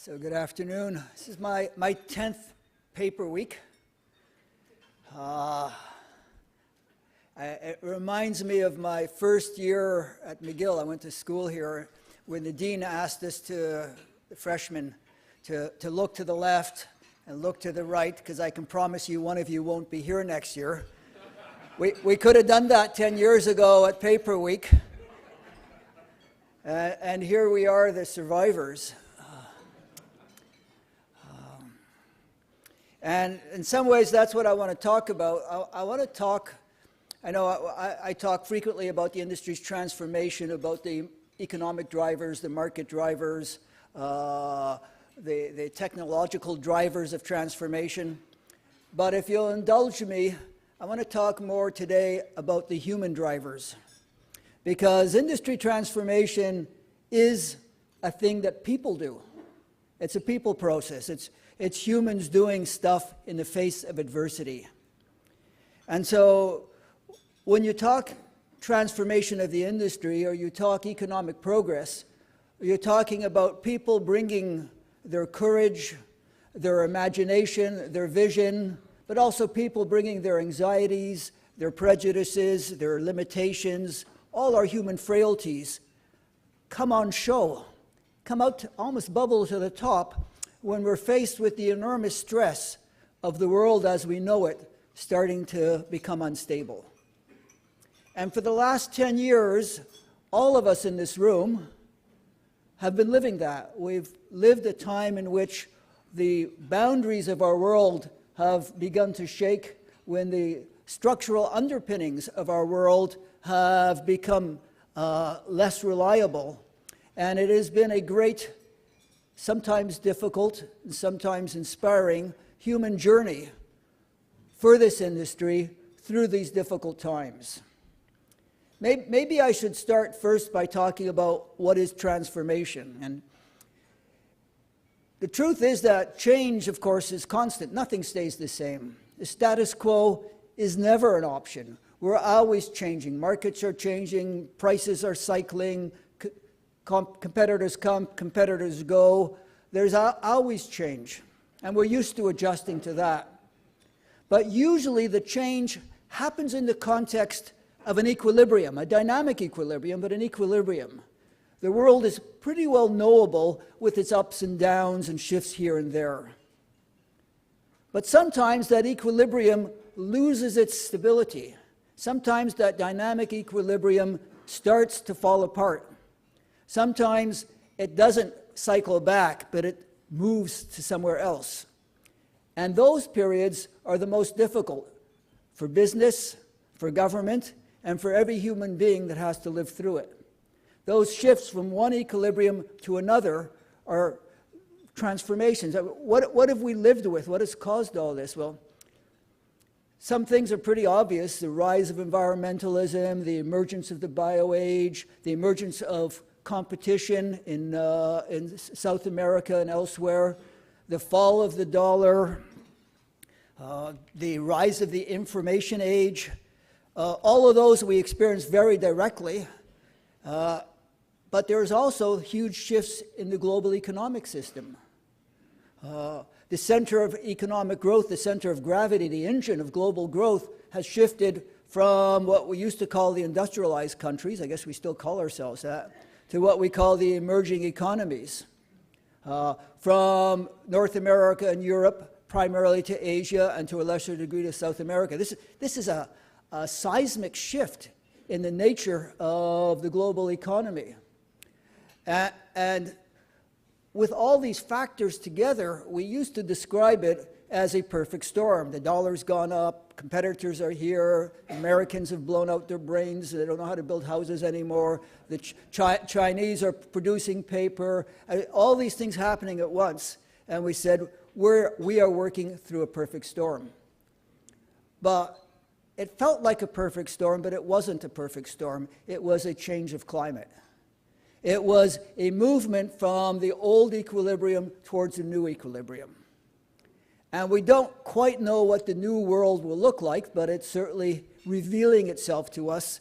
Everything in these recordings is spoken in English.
So good afternoon. This is my 10th paper week. It reminds me of my first year at McGill. I went to school here when the dean asked us the freshmen to look to the left and look to the right, because I can promise you one of you won't be here next year. We could have done that 10 years ago at Paperweek. And here we are, the survivors. And in some ways, that's what I want to talk about. I want to talk, I know I talk frequently about the industry's transformation, about the economic drivers, the market drivers, the technological drivers of transformation. But if you'll indulge me, I want to talk more today about the human drivers. Because industry transformation is a thing that people do. It's a people process. It's humans doing stuff in the face of adversity. And so when you talk transformation of the industry, or you talk economic progress, you're talking about people bringing their courage, their imagination, their vision, but also people bringing their anxieties, their prejudices, their limitations, all our human frailties come on show, come out to almost bubble to the top when we're faced with the enormous stress of the world as we know it starting to become unstable. And for the last 10 years, all of us in this room have been living that. We've lived a time in which the boundaries of our world have begun to shake, when the structural underpinnings of our world have become less reliable. And it has been a great, sometimes difficult, and sometimes inspiring human journey for this industry through these difficult times. Maybe I should start first by talking about what is transformation. And the truth is that change, of course, is constant. Nothing stays the same. The status quo is never an option. We're always changing. Markets are changing, prices are cycling, competitors come, competitors go. There's always change, and we're used to adjusting to that. But usually the change happens in the context of an equilibrium, a dynamic equilibrium, but an equilibrium. The world is pretty well knowable with its ups and downs and shifts here and there. But sometimes that equilibrium loses its stability. Sometimes that dynamic equilibrium starts to fall apart. Sometimes it doesn't cycle back, but it moves to somewhere else. And those periods are the most difficult for business, for government, and for every human being that has to live through it. Those shifts from one equilibrium to another are transformations. What have we lived with? What has caused all this? Well, some things are pretty obvious: the rise of environmentalism, the emergence of the bio-age, the emergence of competition in South America and elsewhere, the fall of the dollar, the rise of the information age. All of those we experience very directly, but there's also huge shifts in the global economic system. The center of economic growth, the center of gravity, the engine of global growth has shifted from what we used to call the industrialized countries, I guess we still call ourselves that, to what we call the emerging economies. From North America and Europe, primarily to Asia, and to a lesser degree to South America. This is a seismic shift in the nature of the global economy. And with all these factors together, we used to describe it as a perfect storm. The dollar's gone up, competitors are here, Americans have blown out their brains, they don't know how to build houses anymore, the Chinese are producing paper, all these things happening at once. And we said, we are working through a perfect storm. But it felt like a perfect storm, but it wasn't a perfect storm. It was a change of climate. It was a movement from the old equilibrium towards a new equilibrium. And we don't quite know what the new world will look like, but it's certainly revealing itself to us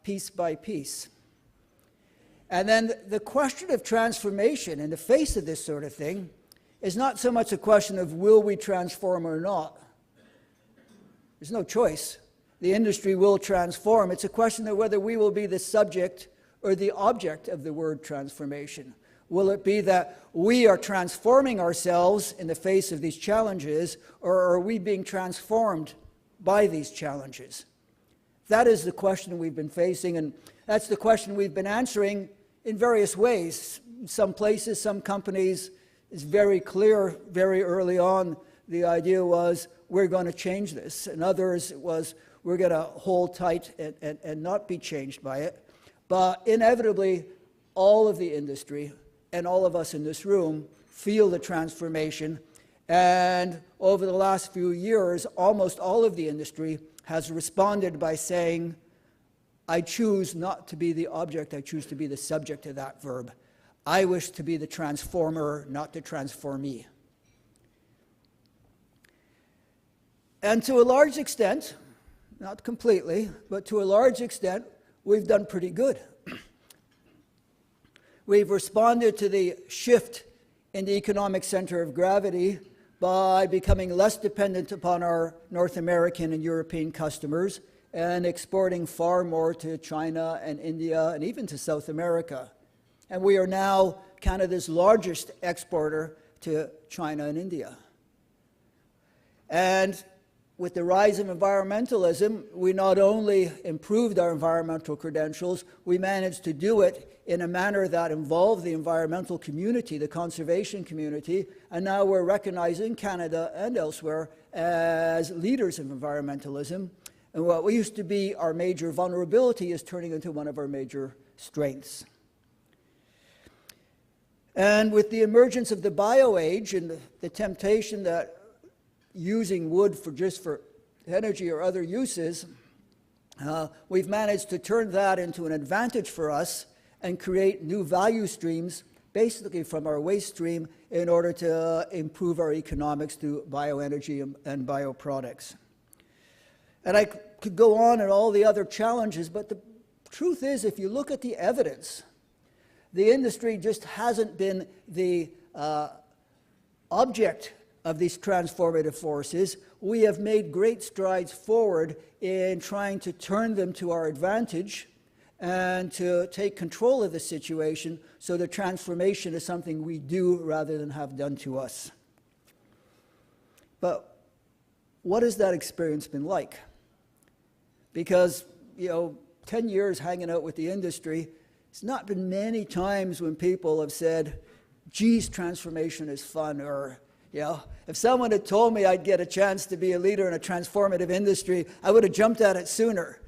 piece by piece. And then the question of transformation in the face of this sort of thing is not so much a question of will we transform or not. There's no choice. The industry will transform. It's a question of whether we will be the subject or the object of the word transformation. Will it be that we are transforming ourselves in the face of these challenges, or are we being transformed by these challenges? That is the question we've been facing, and that's the question we've been answering in various ways. In some places, some companies, it's very clear very early on, the idea was we're going to change this. In others, it was we're going to hold tight and not be changed by it. But inevitably, all of the industry and all of us in this room feel the transformation. And over the last few years, almost all of the industry has responded by saying, I choose not to be the object, I choose to be the subject of that verb. I wish to be the transformer, not the transformee. And to a large extent, not completely, but to a large extent, we've done pretty good. We've responded to the shift in the economic center of gravity by becoming less dependent upon our North American and European customers and exporting far more to China and India and even to South America. And we are now Canada's largest exporter to China and India. And with the rise of environmentalism, we not only improved our environmental credentials, we managed to do it in a manner that involved the environmental community, the conservation community, and now we're recognized in Canada and elsewhere as leaders of environmentalism. And what we used to be our major vulnerability is turning into one of our major strengths. And with the emergence of the bio-age and the temptation that using wood just for energy or other uses, we've managed to turn that into an advantage for us and create new value streams basically from our waste stream in order to improve our economics through bioenergy and bioproducts. And I could go on and all the other challenges, but the truth is, if you look at the evidence, the industry just hasn't been the object of these transformative forces. We have made great strides forward in trying to turn them to our advantage and to take control of the situation so the transformation is something we do rather than have done to us. But what has that experience been like? Because, 10 years hanging out with the industry, it's not been many times when people have said, geez, transformation is fun, or, if someone had told me I'd get a chance to be a leader in a transformative industry, I would have jumped at it sooner.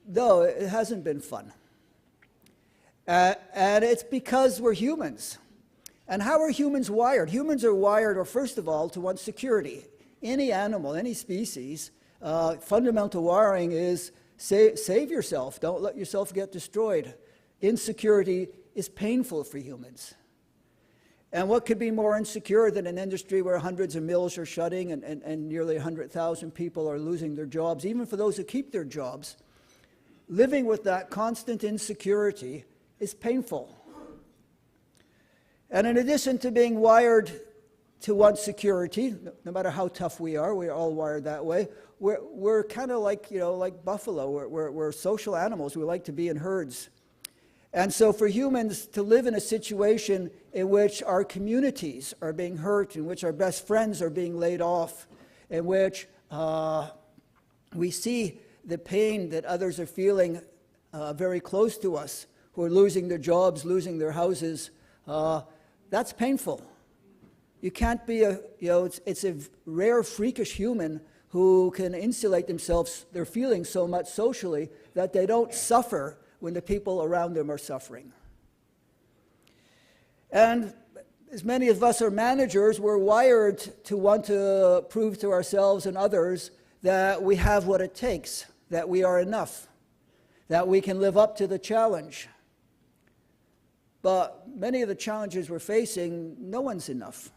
No, it hasn't been fun. And it's because we're humans. And how are humans wired? Humans are wired, first of all, to want security. Any animal, any species, fundamental wiring is save yourself. Don't let yourself get destroyed. Insecurity is painful for humans. And what could be more insecure than an industry where hundreds of mills are shutting and nearly 100,000 people are losing their jobs, even for those who keep their jobs? Living with that constant insecurity is painful. And in addition to being wired to want security, no matter how tough we're all wired that way, we're kind of like, like buffalo. We're social animals. We like to be in herds. And so for humans to live in a situation in which our communities are being hurt, in which our best friends are being laid off, in which we see the pain that others are feeling very close to us, who are losing their jobs, losing their houses, that's painful. You can't be it's a rare freakish human who can insulate themselves, their feelings so much socially that they don't suffer when the people around them are suffering. And as many of us are managers, we're wired to want to prove to ourselves and others that we have what it takes, that we are enough, that we can live up to the challenge. But many of the challenges we're facing, no one's enough.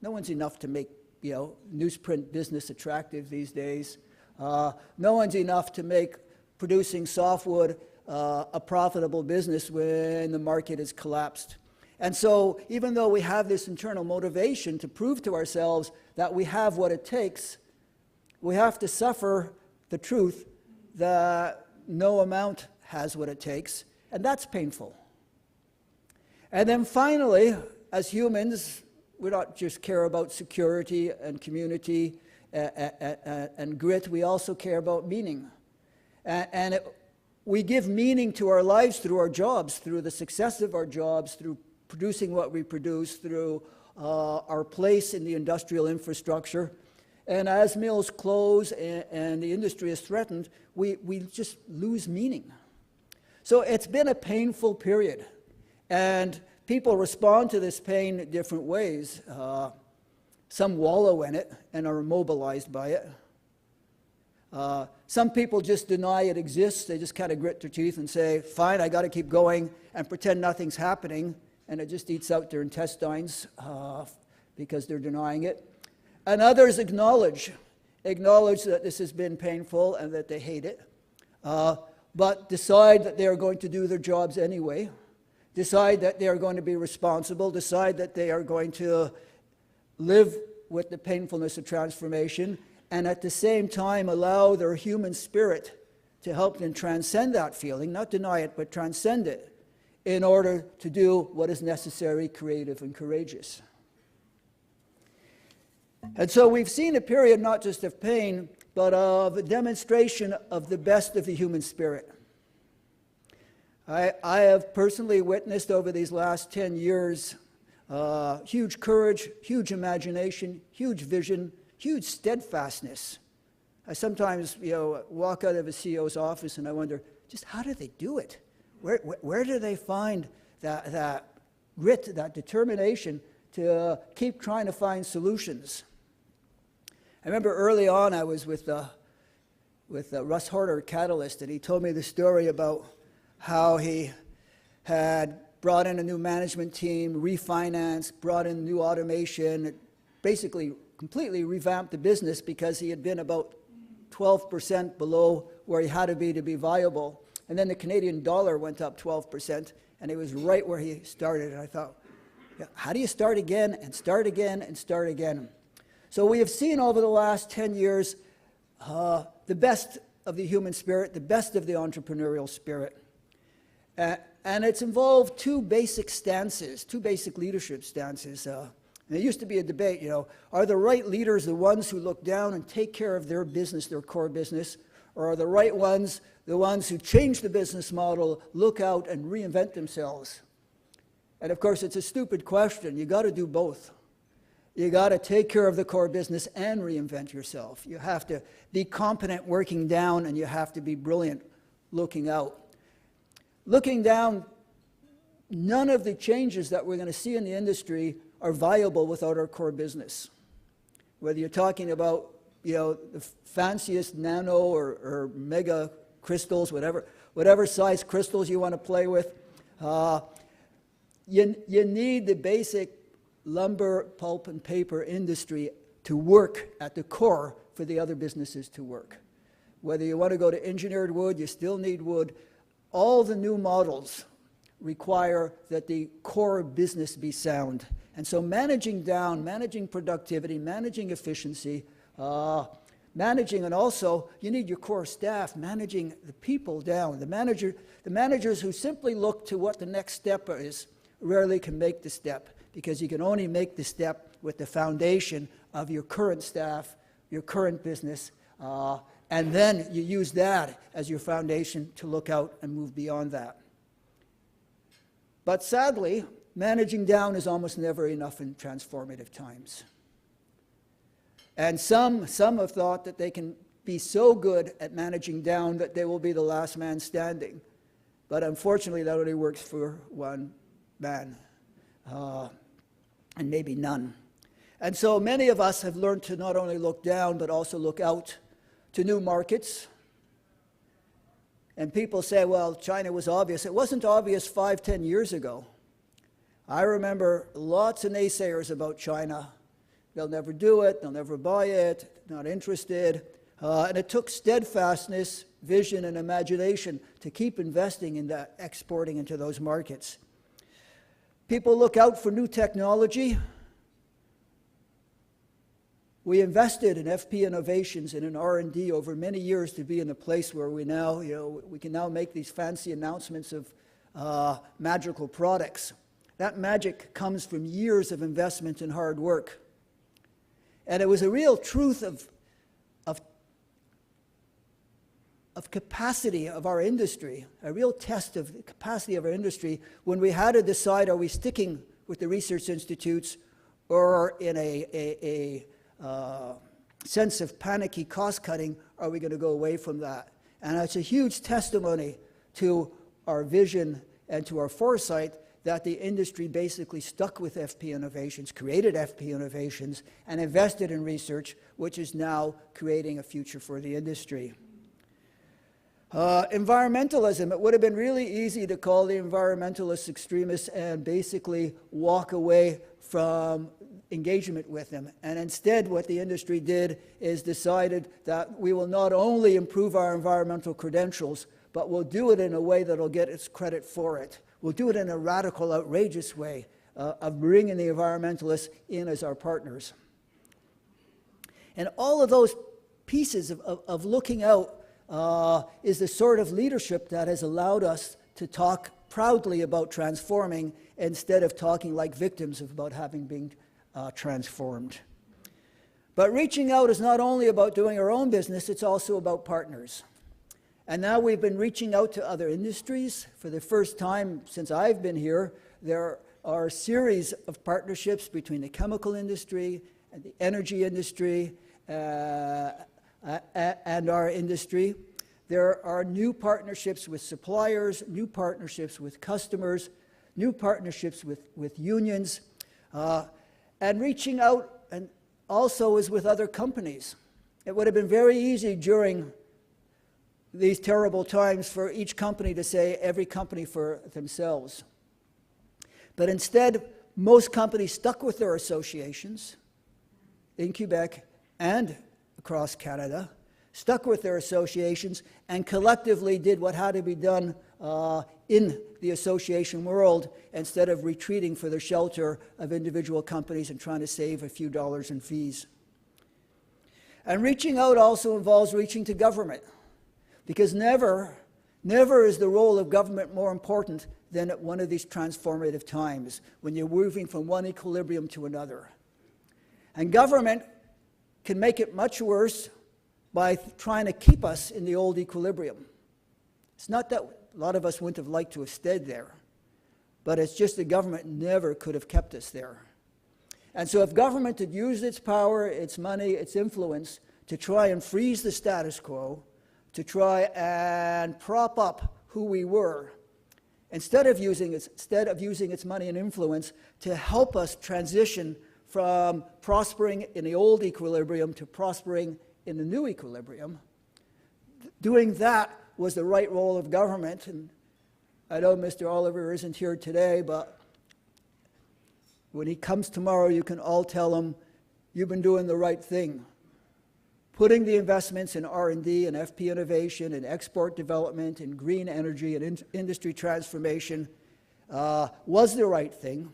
No one's enough to make, newsprint business attractive these days. No one's enough to make producing softwood a profitable business when the market has collapsed. And so even though we have this internal motivation to prove to ourselves that we have what it takes, we have to suffer the truth that no amount has what it takes, and that's painful. And then finally, as humans, we don't just care about security and community and grit, we also care about meaning. We give meaning to our lives through our jobs, through the success of our jobs, through producing what we produce, through our place in the industrial infrastructure. And as mills close and the industry is threatened, we just lose meaning. So it's been a painful period. And people respond to this pain in different ways. Some wallow in it and are immobilized by it. Some people just deny it exists. They just kind of grit their teeth and say, fine, I got to keep going, and pretend nothing's happening, and it just eats out their intestines because they're denying it. And others acknowledge that this has been painful and that they hate it, but decide that they are going to do their jobs anyway, decide that they are going to be responsible, decide that they are going to live with the painfulness of transformation, and at the same time allow their human spirit to help them transcend that feeling, not deny it, but transcend it, in order to do what is necessary, creative, and courageous. And so we've seen a period not just of pain, but of a demonstration of the best of the human spirit. I have personally witnessed over these last 10 years huge courage, huge imagination, huge vision, huge steadfastness. I sometimes, walk out of a CEO's office and I wonder, just how do they do it? Where do they find that grit, that determination to keep trying to find solutions? I remember early on I was with Russ Horter, Catalyst, and he told me the story about how he had brought in a new management team, refinanced, brought in new automation, basically completely revamped the business because he had been about 12% below where he had to be viable. And then the Canadian dollar went up 12%, and it was right where he started. And I thought, how do you start again and start again and start again? So we have seen over the last 10 years the best of the human spirit, the best of the entrepreneurial spirit. And it's involved two basic stances, two basic leadership stances. There used to be a debate, are the right leaders the ones who look down and take care of their business, their core business, or are the right ones the ones who change the business model, look out and reinvent themselves? And of course, it's a stupid question. You got to do both. You got to take care of the core business and reinvent yourself. You have to be competent working down, and you have to be brilliant looking out. Looking down, none of the changes that we're going to see in the industry are viable without our core business. Whether you're talking about, the fanciest nano or mega crystals, whatever size crystals you want to play with, you need the basic lumber, pulp, and paper industry to work at the core for the other businesses to work. Whether you want to go to engineered wood, you still need wood. All the new models require that the core business be sound. And so managing down, managing productivity, managing efficiency, managing, and also you need your core staff, managing the people down. The managers who simply look to what the next step is rarely can make the step, because you can only make the step with the foundation of your current staff, your current business, and then you use that as your foundation to look out and move beyond that. But sadly, managing down is almost never enough in transformative times. And some have thought that they can be so good at managing down that they will be the last man standing. But unfortunately, that only works for one man, and maybe none. And so many of us have learned to not only look down, but also look out to new markets. And people say, well, China was obvious. It wasn't obvious 5-10 years ago. I remember lots of naysayers about China. They'll never do it, they'll never buy it, not interested. And it took steadfastness, vision and imagination to keep investing in that, exporting into those markets. People look out for new technology. We invested in FP innovations and in R&D over many years to be in a place where we now, we can now make these fancy announcements of magical products. That magic comes from years of investment and hard work. And it was a real truth of capacity of our industry, a real test of the capacity of our industry when we had to decide, are we sticking with the research institutes or in a sense of panicky cost-cutting, are we going to go away from that? And it's a huge testimony to our vision and to our foresight that the industry basically stuck with FP innovations, created FP innovations, and invested in research, which is now creating a future for the industry. Environmentalism. It would have been really easy to call the environmentalists extremists and basically walk away from engagement with them. And instead, what the industry did is decided that we will not only improve our environmental credentials, but we'll do it in a way that will get its credit for it. We'll do it in a radical, outrageous way of bringing the environmentalists in as our partners. And all of those pieces of looking out is the sort of leadership that has allowed us to talk proudly about transforming instead of talking like victims about having been transformed. But reaching out is not only about doing our own business, it's also about partners. And now we've been reaching out to other industries. For the first time since I've been here, there are a series of partnerships between the chemical industry and the energy industry and our industry. There are new partnerships with suppliers, new partnerships with customers, new partnerships with unions, and reaching out and also is with other companies. It would have been very easy during these terrible times for each company to say every company for themselves. But instead, most companies stuck with their associations in Quebec and across Canada, stuck with their associations and collectively did what had to be done in the association world instead of retreating for the shelter of individual companies and trying to save a few dollars in fees. And reaching out also involves reaching to government, because never is the role of government more important than at one of these transformative times when you're moving from one equilibrium to another. And government can make it much worse by trying to keep us in the old equilibrium. It's not that a lot of us wouldn't have liked to have stayed there, but it's just the government never could have kept us there. And so if government had used its power, its money, its influence to try and freeze the status quo, to try and prop up who we were, instead of using its money and influence to help us transition from prospering in the old equilibrium to prospering in the new equilibrium, doing that was the right role of government. And I know Mr. Oliver isn't here today, but when he comes tomorrow, you can all tell him, you've been doing the right thing. Putting the investments in R&D and FP innovation and export development and green energy and industry transformation was the right thing.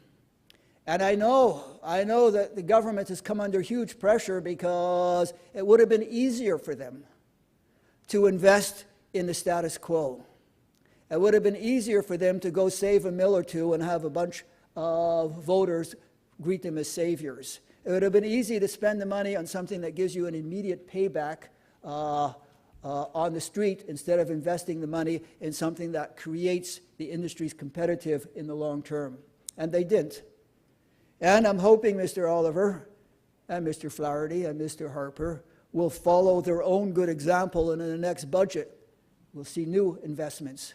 And I know that the government has come under huge pressure because it would have been easier for them to invest in the status quo. It would have been easier for them to go save a mill or two and have a bunch of voters greet them as saviors. It would have been easy to spend the money on something that gives you an immediate payback on the street instead of investing the money in something that creates the industry's competitive in the long term. And they didn't. And I'm hoping Mr. Oliver and Mr. Flaherty and Mr. Harper will follow their own good example, and in the next budget we'll see new investments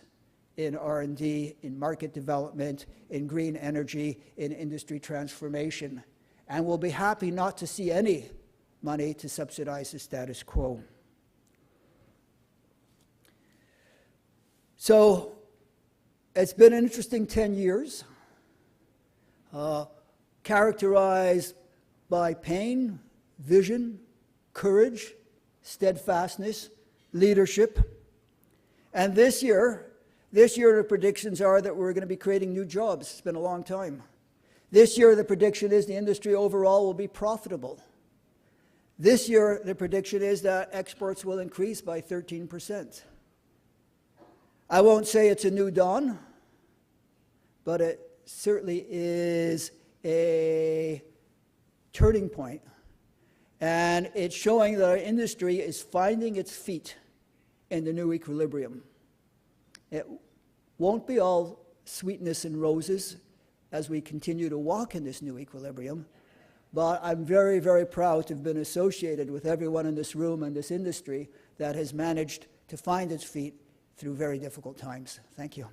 in R&D, in market development, in green energy, in industry transformation. And we'll be happy not to see any money to subsidize the status quo. So it's been an interesting 10 years, characterized by pain, vision, courage, steadfastness, leadership. And this year the predictions are that we're going to be creating new jobs. It's been a long time. This year the prediction is the industry overall will be profitable. This year the prediction is that exports will increase by 13%. I won't say it's a new dawn, but it certainly is a turning point. And it's showing that our industry is finding its feet in the new equilibrium. It won't be all sweetness and roses as we continue to walk in this new equilibrium, but I'm very, very proud to have been associated with everyone in this room and this industry that has managed to find its feet through very difficult times. Thank you.